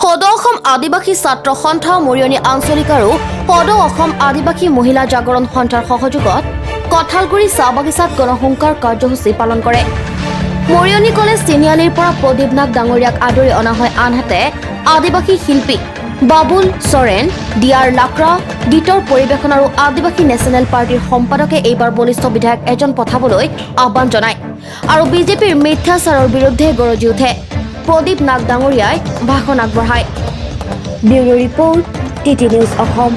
সদৌ অসম আদিবাসী ছাত্ৰ সন্থা মৰিয়নি আঞ্চলিক আৰু সদৌ অসম আদিবাসী মহিলা জাগৰণ সন্থাৰ সহযোগত কঠালগুৰি চাহ বাগিচাত গণসংকাৰ কাৰ্যসূচী পালন কৰে। মৰিয়নি কলেজ তিনিআলিৰ পৰা প্ৰদীপ নাগ ডাঙৰীয়াক আদৰি অনা হয়। আনহাতে আদিবাসী শিল্পী বাবুল চৰেন, ডিআৰ লাকৰা, গীতৰ পৰিৱেশন আৰু আদিবাসী নেশ্যনেল পাৰ্টিৰ সম্পাদকে এইবাৰ বলিষ্ঠ বিধায়ক এজন পঠাবলৈ আহ্বান জনায় আৰু বিজেপিৰ মিথ্যাচাৰৰ বিৰুদ্ধে গৰজি উঠে। প্ৰদীপ নাগ ডাঙৰীয়াই ভাষণ আগবঢ়ায়। ব্যুৰো ৰিপৰ্ট, টিটি নিউজ অসম।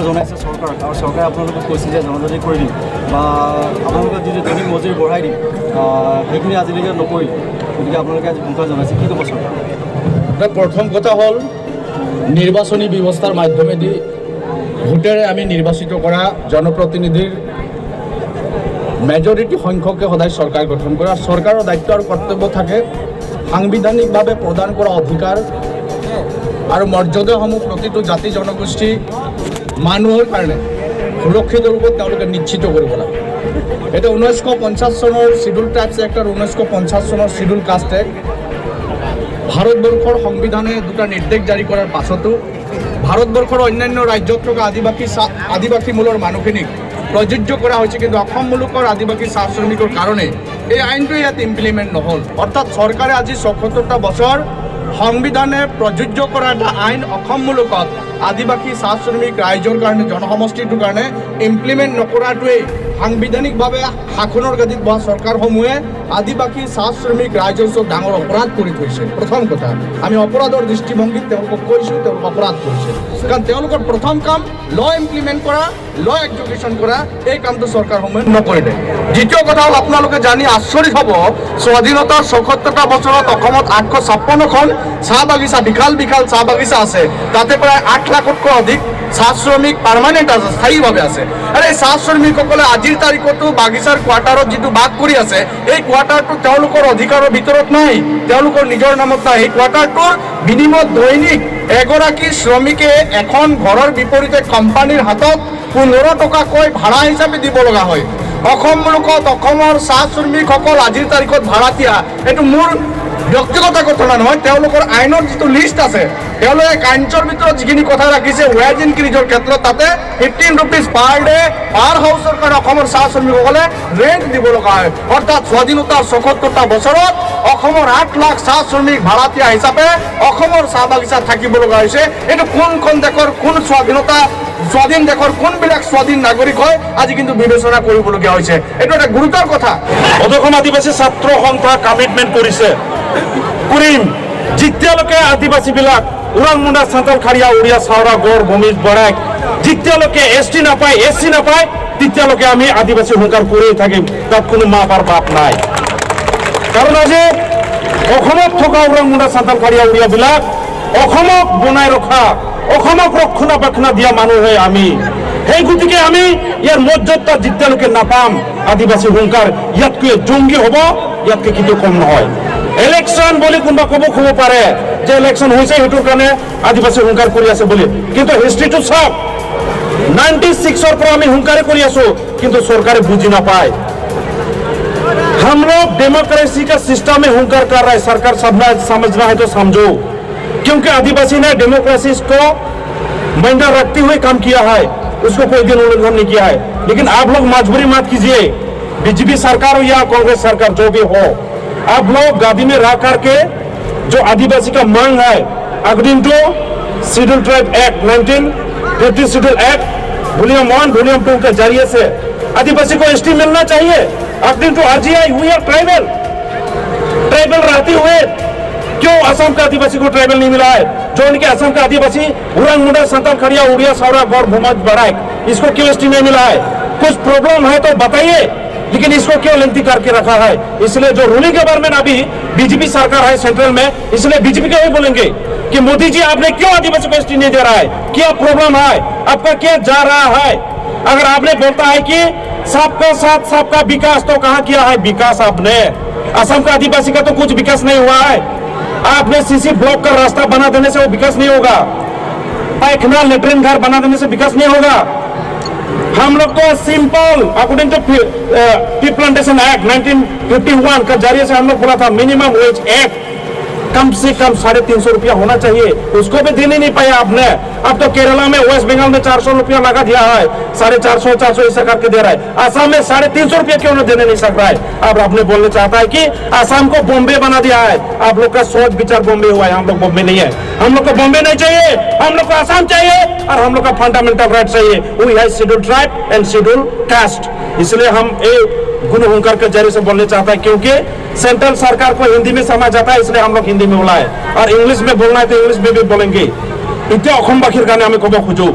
জনাইছে চৰকাৰক আৰু চৰকাৰে আপোনালোকক কৈছে যে জনজাতি কৰি দিম বা আপোনালোকে যিটো দৈনিক মজুৰি বঢ়াই দিম, সেইখিনি আজিলৈকে নকৰিল। গতিকে আপোনালোকে আজি ভূমিকা জনাইছে, কি ক'ব চৰকাৰ? প্ৰথম কথা হ'ল নিৰ্বাচনী ব্যৱস্থাৰ মাধ্যমেদি ভোটেৰে আমি নিৰ্বাচিত কৰা জনপ্ৰতিনিধিৰ মেজৰিটি সংখ্যকে সদায় চৰকাৰ গঠন কৰা। চৰকাৰৰ দায়িত্ব আৰু কৰ্তব্য থাকে সাংবিধানিকভাৱে প্ৰদান কৰা অধিকাৰ আৰু মৰ্যাদাসমূহ প্ৰতিটো জাতি জনগোষ্ঠী মানুহৰ কাৰণে সুৰক্ষিত ৰূপত তেওঁলোকে নিশ্চিত কৰিব লাগে। এতিয়া 1950 চনৰ চিডুল ট্ৰাইবছ এক্ট আৰু 1950 চনৰ চিডুল কাষ্ট এক্ট ভাৰতবৰ্ষৰ সংবিধানে দুটা নিৰ্দেশ জাৰি কৰাৰ পাছতো ভাৰতবৰ্ষৰ অন্যান্য ৰাজ্যত থকা আদিবাসী মূলৰ মানুহখিনিক প্ৰযোজ্য কৰা হৈছে, কিন্তু অসম মুলুকৰ আদিবাসী চাহ শ্ৰমিকৰ কাৰণে এই আইনটো ইয়াত ইমপ্লিমেণ্ট নহ'ল। অৰ্থাৎ চৰকাৰে আজি ৭৪টা বছৰ সংবিধানে প্ৰযোজ্য কৰা এটা আইন অসম মুলুকত আদিবাসী চাহ শ্ৰমিক ৰাইজৰ কাৰণে জনসমষ্টিটোৰ কাৰণে ইমপ্লিমেণ্ট নকৰাটোৱেই সাংবিধানিকভাৱে শাসনৰ গাদীত বহা চৰকাৰসমূহে আদিবাসী চাহ শ্ৰমিক ৰাইজৰ ওচৰত ডাঙৰ অপৰাধ কৰি থৈছে। প্ৰথম কথা, আমি অপৰাধৰ দৃষ্টিভংগীত তেওঁলোকক কৈছোঁ তেওঁলোক অপৰাধ কৰিছে, কাৰণ তেওঁলোকৰ প্ৰথম কাম ল ইমপ্লিমেণ্ট কৰা, ল এক্সিকিউশ্যন কৰা, এই কামটো চৰকাৰসমূহে নকৰিলে। দ্বিতীয় কথা হ'ল, আপোনালোকে জানি আচৰিত হ'ব, স্বাধীনতাৰ ৭৪টা বছৰত অসমত ৮৫৬খন চাহ বাগিচা, বিশাল বিশাল চাহ বাগিচা আছে, তাতে প্ৰায় ৮ লাখতকৈ অধিক চাহ শ্ৰমিক পাৰ্মানেণ্ট আছে, স্থায়ীভাৱে আছে। আৰু এই চাহ শ্ৰমিকসকলে আজিৰ তাৰিখতো বাগিচাৰ কোৱাৰ্টাৰত যিটো বাস কৰি আছে, এই কোৱাৰ্টাৰটো তেওঁলোকৰ অধিকাৰৰ ভিতৰত নাই, তেওঁলোকৰ নিজৰ নামত নাই। এই কোৱাৰ্টাৰটোৰ বিনিময়ত দৈনিক এগৰাকী শ্ৰমিকে এখন ঘৰৰ বিপৰীতে কোম্পানীৰ হাতত ১৫ টকাকৈ ভাড়া হিচাপে দিব লগা হয়। অসম মুলুকত অসমৰ চাহ শ্ৰমিকসকল আজিৰ তাৰিখত ভাড়াতীয়া। এইটো মোৰ ব্যক্তিগত ঘটনা নহয়, তেওঁলোকৰ আইনৰ যিটো লিষ্ট আছে, তেওঁলোকে কাইন্সৰ ভিতৰত যিখিনি কথা ৰাখিছে ৱেজ ইনক্ৰিজৰ ক্ষেত্ৰত, তাতে 15 ৰুপিজ পাৰ ডে পাৰ হাউচৰ কাৰণে অসমৰ চাহ শ্ৰমিকসকলে ৰেণ্ট দিব লগা হয়। অৰ্থাৎ স্বাধীনতাৰ ৭৪টা বছৰত অসমৰ ৮ লাখ চাহ শ্ৰমিক ভাড়াতীয়া হিচাপে অসমৰ চাহ বাগিচাত থাকিব লগা হৈছে। এইটো কোনখন দেশৰ কোন স্বাধীন দেশৰ কোনবিলাক স্বাধীন নাগৰিক হয় আজি কিন্তু বিবেচনা কৰিবলগীয়া হৈছে। এইটো এটা গুৰুতৰ কথা। অসম আদিবাসী ছাত্ৰ সন্থা কমিটমেণ্ট কৰিছে, কৰিম যেতিয়ালৈকে আদিবাসীবিলাক ওৰাং মুণ্ডা, চান্তাল, খাৰিয়া, উৰিয়া, চাওৰা, গড়, ভূমিজ, বৰাক যেতিয়ালৈকে ST নাপায়, SC নাপায়, তেতিয়ালৈকে আমি আদিবাসী সংকাৰ কৰিয়ে থাকিম। তাত কোনো মা আৰু বাপ নাই। কাৰণ আজি অসমত থকা ওৰাং মুণ্ডা, চান্তাল, খাৰিয়া, উৰিয়াবিলাক অসমক বনাই ৰখা, অসমক ৰক্ষণাবেক্ষণ দিয়া মানুহে আমি। সেই গতিকে আমি ইয়াৰ মৰ্যাদা যেতিয়ালৈকে নাপাম, আদিবাসী সংকাৰ ইয়াতকৈ জংগী হ'ব, ইয়াতকৈ কিন্তু কম নহয়। ইলেকশ্যন বুলি কোনোবা ক'ব পাৰে যে ইলেকশ্যন হৈছে সেইটোৰ কাৰণে আদিবাসী সংকাৰ কৰি আছে বুলি, কিন্তু হিষ্ট্ৰীটো চাওক, 96ৰ পৰা আমি সংকাৰে কৰি আছো, কিন্তু চৰকাৰে বুজি নাপায়। हम लोग डेमोक्रेसी का सिस्टम में हुंकार कर रहा है, सरकार समझना है तो समझो, क्योंकि आदिवासी ने डेमोक्रेसी को मायने रखते हुए काम किया है, उसको कोई दिन उल्लंघन नहीं किया है। लेकिन आप लोग मजबूरी मत कीजिए, बीजेपी सरकार हो या कांग्रेस सरकार जो भी हो, आप लोग गादी में रह करके जो आदिवासी का मांग है according to schedule tribe act 1950 schedule act volume 1 volume 2 के जरिए से आदिवासी को ST मिलना चाहिए। According to RGI we are tribal रहते हुए क्यों असम के आदिवासी को ट्राइबल नहीं मिला है? जो उनके असम के आदिवासी उरंग मुंडा, संताल, खड़िया, उड़िया, सावरा, गौर, भूमज, बराक, इसको क्यों ST नहीं मिला है? कुछ प्रॉब्लम है तो बताइए, लेकिन इसको क्यों लेंथी करके रखा है? इसलिए जो रूलिंग गवर्नमेंट अभी बीजेपी सरकार है सेंट्रल में, इसलिए बीजेपी को ही बोलेंगे कि मोदी जी आपने क्यों आदिवासी को एसटी नहीं दे रहा है, क्या प्रॉब्लम है, आपका क्या जा रहा है? अगर आपने बोलता है कि सबका साथ सबका विकास, तो कहाँ किया है विकास आपने? असम का आदिवासी का तो कुछ विकास नहीं हुआ है। आपने सीसी ब्लॉक का रास्ता बना देने से वो विकास नहीं होगा, पायखाना लेटरिन घर बना देने से विकास नहीं होगा। हम लोग को simple according to tea plantation act 1951 का जरिए से हम लोग बोला था मिनिमम वेज एक्ट कम से कम 350 रुपया होना चाहिए, उसको भी देने नहीं पाया आपने। अब तो केरला में, वेस्ट बंगाल में 400 रुपया लगा दिया है, 450 ऐसा करके दे रहा है। आसाम में 350 रुपया क्यों नहीं देने नहीं सक रहा है? अब आपने बोलने चाहता है कि आसाम को बॉम्बे बना दिया है। आप लोग का सोच विचार बॉम्बे हुआ है, हम लोग बॉम्बे नहीं है। हम लोग को बॉम्बे नहीं चाहिए, हम लोग को आसाम चाहिए और हम लोग का फंडामेंटल राइट चाहिए। We have schedule tribe and schedule caste. इसलिए हम गुण हुंकार के जरिए से बोलने चाहता है, क्योंकि सेंट्रल सरकार को हिंदी में समझ आता है, इसलिए हम लोग हिंदी में बोला है, और इंग्लिश में बोलना है तो इंग्लिश में भी बोलेंगे। इतना অসমবাসীৰ কাৰণে আমি ক'ব খোজো,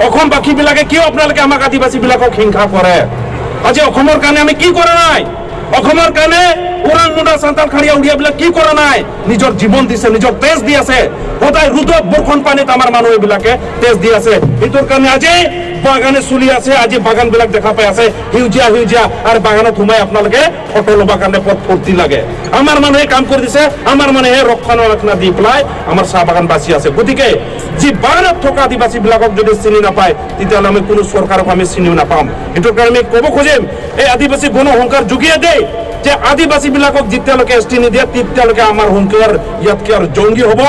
অসমবাসীবিলাকে কিয় আপোনালোকে আমাক আদিবাসীবিলাকক হিংসা কৰে? আজি অসমৰ কাৰণে আমি কি কৰা নাই? অসমৰ কাৰণে ওৰাং মুণ্ডা সান্তাল খাৰিয়া উৰিয়াবিলাক কি কৰা নাই? নিজৰ জীৱন দিছে, নিজৰ তেজ দি আছে, সদায় ৰ'দত বৰষুণ পানীত আমাৰ মানুহ এইবিলাকে তেজ দি আছে। এইটোৰ কাৰণে আজি বাগানে চলি আছে, আজি বাগানবিলাক দেখা পাই আছে সেউজীয়া সেউজীয়া, আৰু বাগানত সোমাই আপোনালোকে ফটো ল'বৰ কাৰণে পথ ফূৰ্তি লাগে। আমাৰ মানুহে কাম কৰি দিছে, আমাৰ মানুহে ৰক্ষণাবেক্ষণ দি পেলাই আমাৰ চাহ বাগান বাচি আছে। গতিকে যি বাগানত থকা আদিবাসীবিলাকক যদি চিনি নাপায়, তেতিয়াহ'লে আমি কোনো চৰকাৰক আমি চিনিও নাপাম। এইটোৰ কাৰণে আমি ক'ব খুজিম, এই আদিবাসী গণ সংখ্যাৰ যোগিয়ে দেই যে আদিবাসীবিলাকক যেতিয়ালৈকে এছ টি নিদিয়ে, তেতিয়ালৈকে আমাৰ সংখ্যাৰ ইয়াতকে আৰু জংগী হ'ব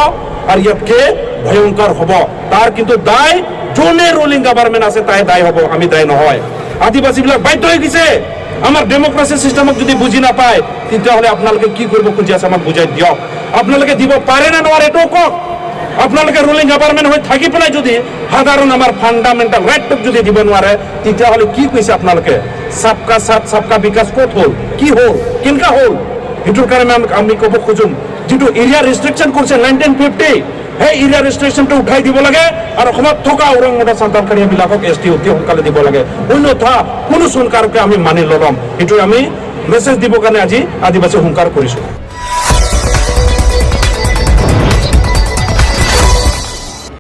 আৰু ইয়াতকে ভয়ংকৰ হ'ব। তাৰ কিন্তু দায় যোনে ৰুলিং গভৰ্ণমেণ্ট আছে তাই দায় হ'ব, আমি দায় নহয়। আদিবাসীবিলাক বাধ্য হৈ গৈছে। আমাৰ ডেমক্ৰেসি সিস্টেমক যদি বুজি নাপায়, তেতিয়াহ'লে আপোনালোকে কি কৰিব খুজি আছে আমাক বুজাই দিয়ক। আপোনালোকে দিব পাৰে নে নোৱাৰে এইটো কওক। আপোনালোকে ৰুলিং গভৰ্ণমেণ্ট হৈ থাকি পেলাই যদি সাধাৰণ আমাৰ ফাণ্ডামেণ্টেল ৰাইটটোক যদি দিব নোৱাৰে, তেতিয়াহ'লে কি কৈছে আপোনালোকে? सबका साथ सबका विकास ক'ত হ'ল, কি হ'ল, কেনেকা হ'ল? এইটোৰ কাৰণে আমি ক'ব খোজোঁ, যিটো এৰিয়া ৰেষ্ট্ৰিকশ্যন কৰিছে 1950, সেই এৰিয়া ৰেষ্ট্ৰিকশ্যনটো উঠাই দিব লাগে আৰু অসমত থকা ওৰাং মুণ্ডা সান্তাল খাৰিয়াবিলাকক এছ টি অতি সোনকালে দিব লাগে। অন্যথা কোনো চৰকাৰকে আমি মানি নল'ম। এইটো আমি মেছেজ দিবৰ কাৰণে আজি আদিবাসী হুংকাৰ কৰিছোঁ।